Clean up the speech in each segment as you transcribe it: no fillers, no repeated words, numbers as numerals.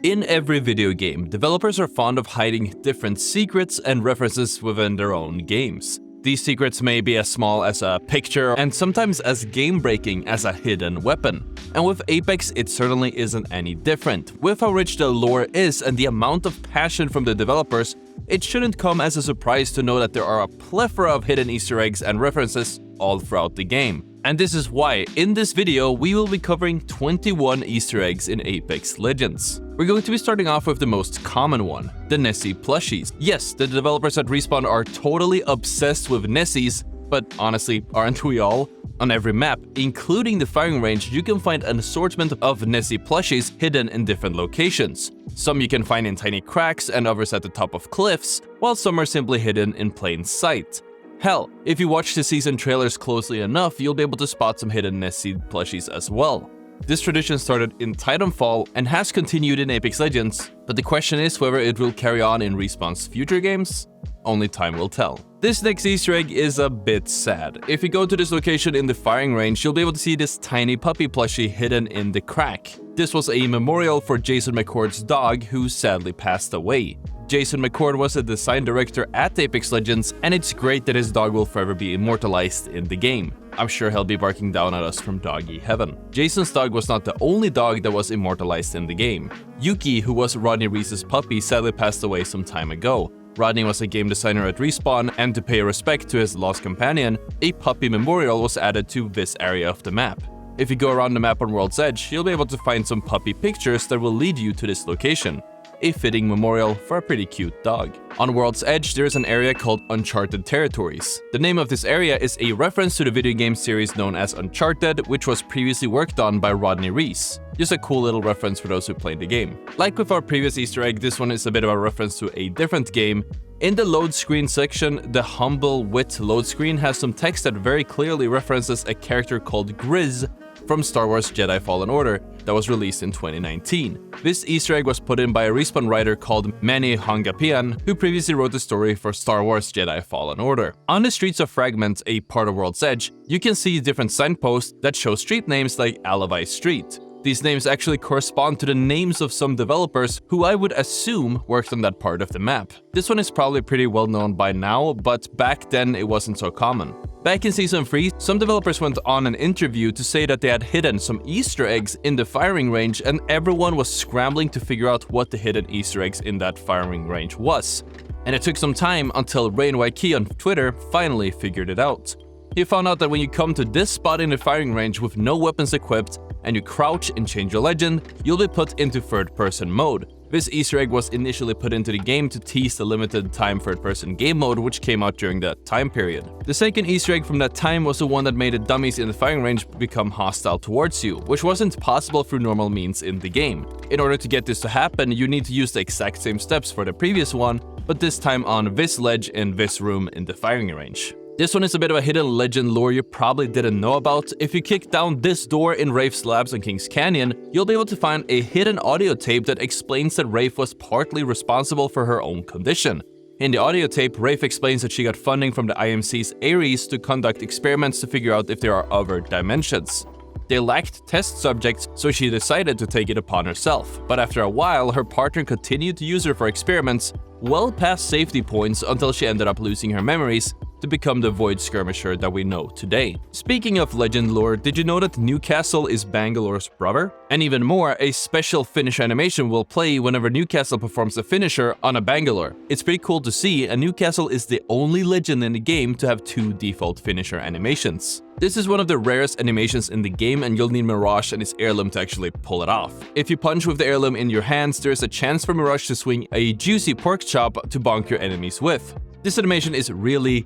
In every video game, developers are fond of hiding different secrets and references within their own games. These secrets may be as small as a picture and sometimes as game-breaking as a hidden weapon. And with Apex, it certainly isn't any different. With how rich the lore is and the amount of passion from the developers, it shouldn't come as a surprise to know that there are a plethora of hidden Easter eggs and references all throughout the game. And this is why, in this video, we will be covering 21 Easter eggs in Apex Legends. We're going to be starting off with the most common one, the Nessie plushies. Yes, the developers at Respawn are totally obsessed with Nessies, but honestly, aren't we all? On every map, including the firing range, you can find an assortment of Nessie plushies hidden in different locations. Some you can find in tiny cracks and others at the top of cliffs, while some are simply hidden in plain sight. Hell, if you watch the season trailers closely enough, you'll be able to spot some hidden Nessie plushies as well. This tradition started in Titanfall and has continued in Apex Legends, but the question is whether it will carry on in Respawn's future games? Only time will tell. This next Easter egg is a bit sad. If you go to this location in the firing range, you'll be able to see this tiny puppy plushie hidden in the crack. This was a memorial for Jason McCord's dog, who sadly passed away. Jason McCord was a design director at Apex Legends, and it's great that his dog will forever be immortalized in the game. I'm sure he'll be barking down at us from doggy heaven. Jason's dog was not the only dog that was immortalized in the game. Yuki, who was Rodney Reese's puppy, sadly passed away some time ago. Rodney was a game designer at Respawn, and to pay respect to his lost companion, a puppy memorial was added to this area of the map. If you go around the map on World's Edge, you'll be able to find some puppy pictures that will lead you to this location. A fitting memorial for a pretty cute dog. On World's Edge, there is an area called Uncharted Territories. The name of this area is a reference to the video game series known as Uncharted, which was previously worked on by Rodney Reese. Just a cool little reference for those who played the game. Like with our previous Easter egg, this one is a bit of a reference to a different game. In the load screen section, the Humble Wit load screen has some text that very clearly references a character called Grizz from Star Wars Jedi Fallen Order that was released in 2019. This Easter egg was put in by a Respawn writer called Manny Hongapian, who previously wrote the story for Star Wars Jedi Fallen Order. On the streets of Fragment, a part of World's Edge, you can see different signposts that show street names like Alibi Street. These names actually correspond to the names of some developers who I would assume worked on that part of the map. This one is probably pretty well known by now, but back then it wasn't so common. Back in Season 3, some developers went on an interview to say that they had hidden some Easter eggs in the firing range, and everyone was scrambling to figure out what the hidden Easter eggs in that firing range was. And it took some time until RainYK on Twitter finally figured it out. He found out that when you come to this spot in the firing range with no weapons equipped, and you crouch and change your legend, you'll be put into third-person mode. This Easter egg was initially put into the game to tease the limited time third-person game mode which came out during that time period. The second Easter egg from that time was the one that made the dummies in the firing range become hostile towards you, which wasn't possible through normal means in the game. In order to get this to happen, you need to use the exact same steps for the previous one, but this time on this ledge in this room in the firing range. This one is a bit of a hidden legend lore you probably didn't know about. If you kick down this door in Wraith's labs on Kings Canyon, you'll be able to find a hidden audio tape that explains that Wraith was partly responsible for her own condition. In the audio tape, Wraith explains that she got funding from the IMC's Ares to conduct experiments to figure out if there are other dimensions. They lacked test subjects, so she decided to take it upon herself. But after a while, her partner continued to use her for experiments, well past safety points until she ended up losing her memories to become the Void Skirmisher that we know today. Speaking of legend lore, did you know that Newcastle is Bangalore's brother? And even more, a special finisher animation will play whenever Newcastle performs a finisher on a Bangalore. It's pretty cool to see, and Newcastle is the only legend in the game to have 2 default finisher animations. This is one of the rarest animations in the game, and you'll need Mirage and his heirloom to actually pull it off. If you punch with the heirloom in your hands, there's a chance for Mirage to swing a juicy pork chop to bonk your enemies with. This animation is really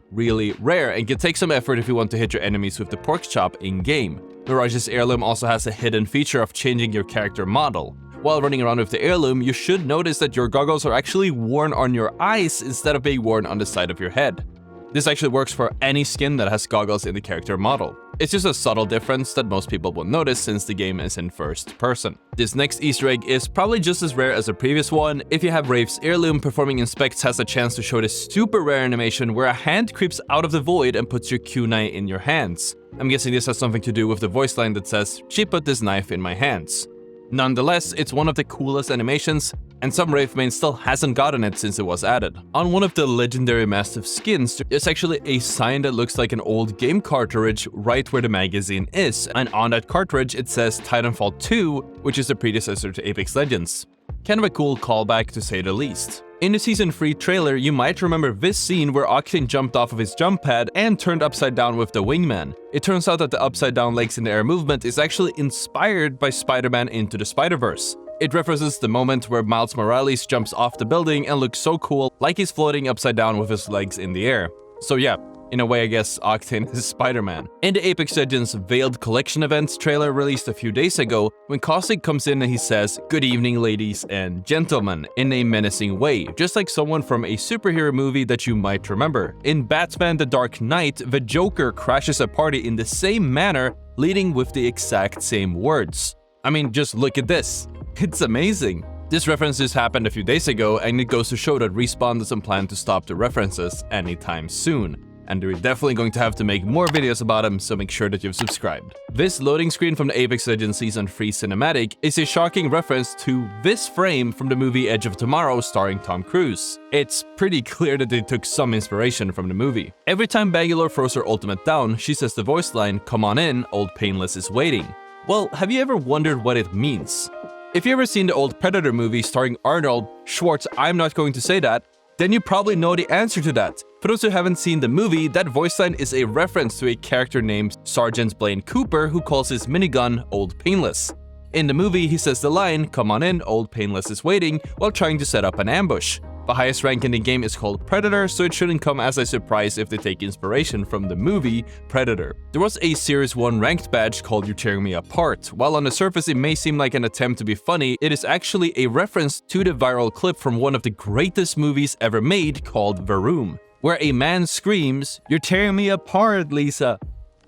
rare and can take some effort if you want to hit your enemies with the pork chop in-game. Mirage's heirloom also has a hidden feature of changing your character model. While running around with the heirloom, you should notice that your goggles are actually worn on your eyes instead of being worn on the side of your head. This actually works for any skin that has goggles in the character model. It's just a subtle difference that most people won't notice since the game is in first person. This next Easter egg is probably just as rare as the previous one. If you have Wraith's heirloom, performing inspects has a chance to show this super rare animation where a hand creeps out of the void and puts your kunai in your hands. I'm guessing this has something to do with the voice line that says, "She put this knife in my hands." Nonetheless, it's one of the coolest animations, and some Wraith main still hasn't gotten it since it was added. On one of the legendary massive skins, there's actually a sign that looks like an old game cartridge right where the magazine is, and on that cartridge it says Titanfall 2, which is the predecessor to Apex Legends. Kind of a cool callback to say the least. In the Season 3 trailer, you might remember this scene where Ottr jumped off of his jump pad and turned upside down with the wingman. It turns out that the upside down legs in the air movement is actually inspired by Spider-Man Into the Spider-Verse. It references the moment where Miles Morales jumps off the building and looks so cool, like he's floating upside down with his legs in the air. So yeah, in a way I guess Ottr is Spider-Man. In the Apex Legends Veiled Collection events trailer released a few days ago, when Caustic comes in and he says, "Good evening ladies and gentlemen," in a menacing way, just like someone from a superhero movie that you might remember. In Batman The Dark Knight, the Joker crashes a party in the same manner, leading with the exact same words. I mean, just look at this. It's amazing. This reference just happened a few days ago, and it goes to show that Respawn doesn't plan to stop the references anytime soon. And we're definitely going to have to make more videos about them, so make sure that you've subscribed. This loading screen from the Apex Legends Season 3 cinematic is a shocking reference to this frame from the movie Edge of Tomorrow starring Tom Cruise. It's pretty clear that they took some inspiration from the movie. Every time Bangalore throws her ultimate down, she says the voice line, "Come on in, old Painless is waiting." Well, have you ever wondered what it means? If you've ever seen the old Predator movie starring Arnold Schwartz, I'm not going to say that, then you probably know the answer to that. For those who haven't seen the movie, that voice line is a reference to a character named Sergeant Blaine Cooper who calls his minigun Old Painless. In the movie, he says the line, "Come on in, old Painless is waiting," while trying to set up an ambush. The highest rank in the game is called Predator, so it shouldn't come as a surprise if they take inspiration from the movie Predator. There was a Series 1 ranked badge called "You're Tearing Me Apart." While on the surface it may seem like an attempt to be funny, it is actually a reference to the viral clip from one of the greatest movies ever made called The Room, where a man screams, "You're tearing me apart, Lisa."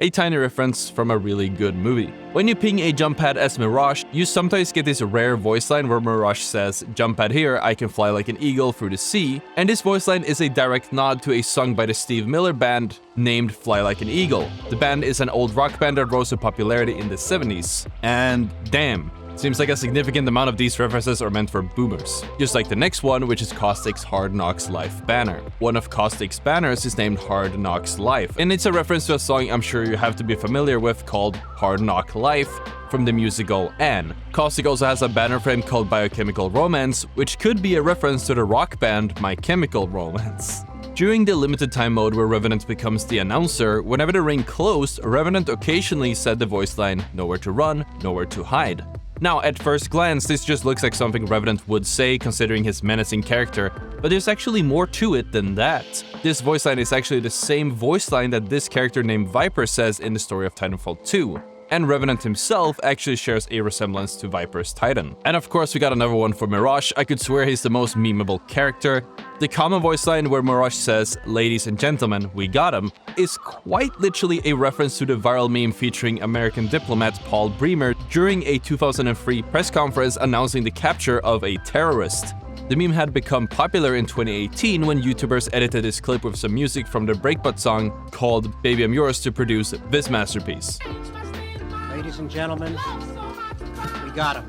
A tiny reference from a really good movie. When you ping a jump pad as Mirage, you sometimes get this rare voice line where Mirage says, "Jump pad here, I can fly like an eagle through the sea," and this voice line is a direct nod to a song by the Steve Miller Band named Fly Like an Eagle. The band is an old rock band that rose to popularity in the 70s. And damn, seems like a significant amount of these references are meant for boomers. Just like the next one, which is Caustic's Hard Knocks Life banner. One of Caustic's banners is named Hard Knocks Life, and it's a reference to a song I'm sure you have to be familiar with called Hard Knock Life from the musical Anne. Caustic also has a banner frame called Biochemical Romance, which could be a reference to the rock band My Chemical Romance. During the limited time mode where Revenant becomes the announcer, whenever the ring closed, Revenant occasionally said the voice line, "Nowhere to run, nowhere to hide." Now, at first glance, this just looks like something Revenant would say considering his menacing character, but there's actually more to it than that. This voice line is actually the same voice line that this character named Viper says in the story of Titanfall 2. And Revenant himself actually shares a resemblance to Viper's Titan. And of course we got another one for Mirage. I could swear he's the most memeable character. The common voice line where Mirage says, "Ladies and gentlemen, we got him," is quite literally a reference to the viral meme featuring American diplomat Paul Bremer during a 2003 press conference announcing the capture of a terrorist. The meme had become popular in 2018 when YouTubers edited this clip with some music from the Breakbot song called "Baby I'm Yours" to produce this masterpiece. Ladies and gentlemen, we got him.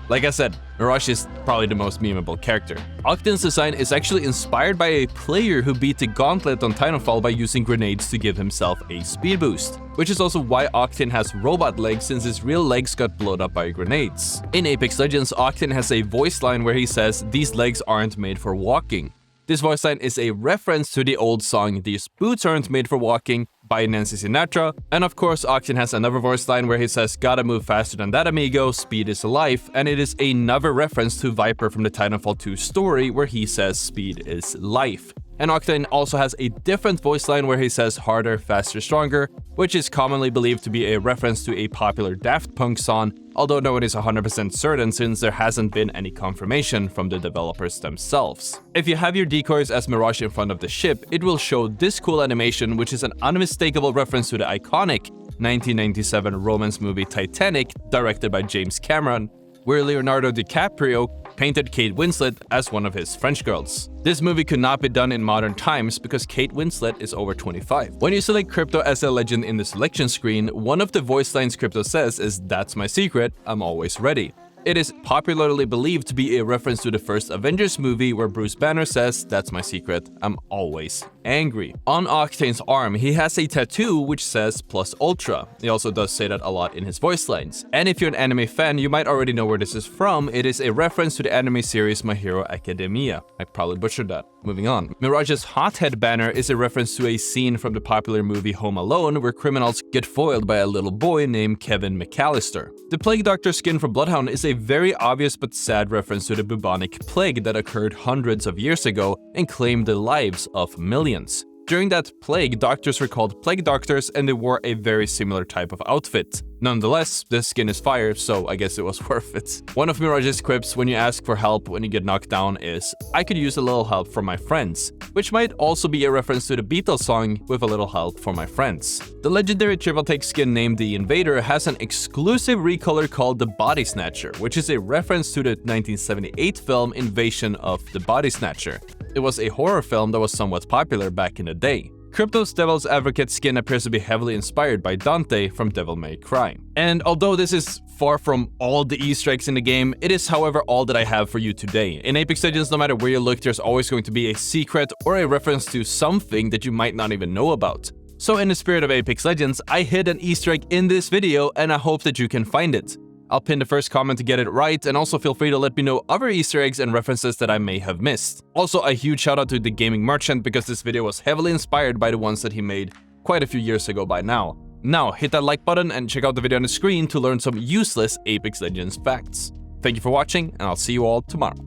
Like I said, Mirage is probably the most memeable character. Octin's design is actually inspired by a player who beat the gauntlet on Titanfall by using grenades to give himself a speed boost. Which is also why Octin has robot legs since his real legs got blown up by grenades. In Apex Legends, Octin has a voice line where he says, "These legs aren't made for walking." This voice line is a reference to the old song "These Boots Aren't Made for Walking" by Nancy Sinatra, and of course Octin has another voice line where he says "Gotta move faster than that, amigo, speed is life," and it is another reference to Viper from the Titanfall 2 story where he says "speed is life." And Octin also has a different voice line where he says "harder, faster, stronger," which is commonly believed to be a reference to a popular Daft Punk song, although no one is 100% certain since there hasn't been any confirmation from the developers themselves. If you have your decoys as Mirage in front of the ship, it will show this cool animation, which is an unmistakable reference to the iconic 1997 romance movie Titanic, directed by James Cameron, where Leonardo DiCaprio painted Kate Winslet as one of his French girls. This movie could not be done in modern times because Kate Winslet is over 25. When you select Crypto as a legend in the selection screen, one of the voice lines Crypto says is "That's my secret, I'm always ready." It is popularly believed to be a reference to the first Avengers movie where Bruce Banner says, "That's my secret, I'm always angry." On Octane's arm, he has a tattoo which says +Ultra. He also does say that a lot in his voice lines. And if you're an anime fan, you might already know where this is from. It is a reference to the anime series My Hero Academia. I probably butchered that. Moving on. Mirage's hothead banner is a reference to a scene from the popular movie Home Alone where criminals get foiled by a little boy named Kevin McAllister. The Plague Doctor skin for Bloodhound is a very obvious but sad reference to the bubonic plague that occurred hundreds of years ago and claimed the lives of millions. During that plague, doctors were called plague doctors and they wore a very similar type of outfit. Nonetheless, this skin is fire, so I guess it was worth it. One of Mirage's quips when you ask for help when you get knocked down is, "I could use a little help from my friends," which might also be a reference to the Beatles song "With a Little Help from My Friends." The legendary triple take skin named the Invader has an exclusive recolor called the Body Snatcher, which is a reference to the 1978 film Invasion of the Body Snatcher. It was a horror film that was somewhat popular back in the day. Crypto's Devil's Advocate skin appears to be heavily inspired by Dante from Devil May Cry. And although this is far from all the Easter eggs in the game, it is however all that I have for you today. In Apex Legends, no matter where you look, there's always going to be a secret or a reference to something that you might not even know about. So in the spirit of Apex Legends, I hid an Easter egg in this video and I hope that you can find it. I'll pin the first comment to get it right, and also feel free to let me know other Easter eggs and references that I may have missed. Also, a huge shout out to the Gaming Merchant because this video was heavily inspired by the ones that he made quite a few years ago by now. Now, hit that like button and check out the video on the screen to learn some useless Apex Legends facts. Thank you for watching, and I'll see you all tomorrow.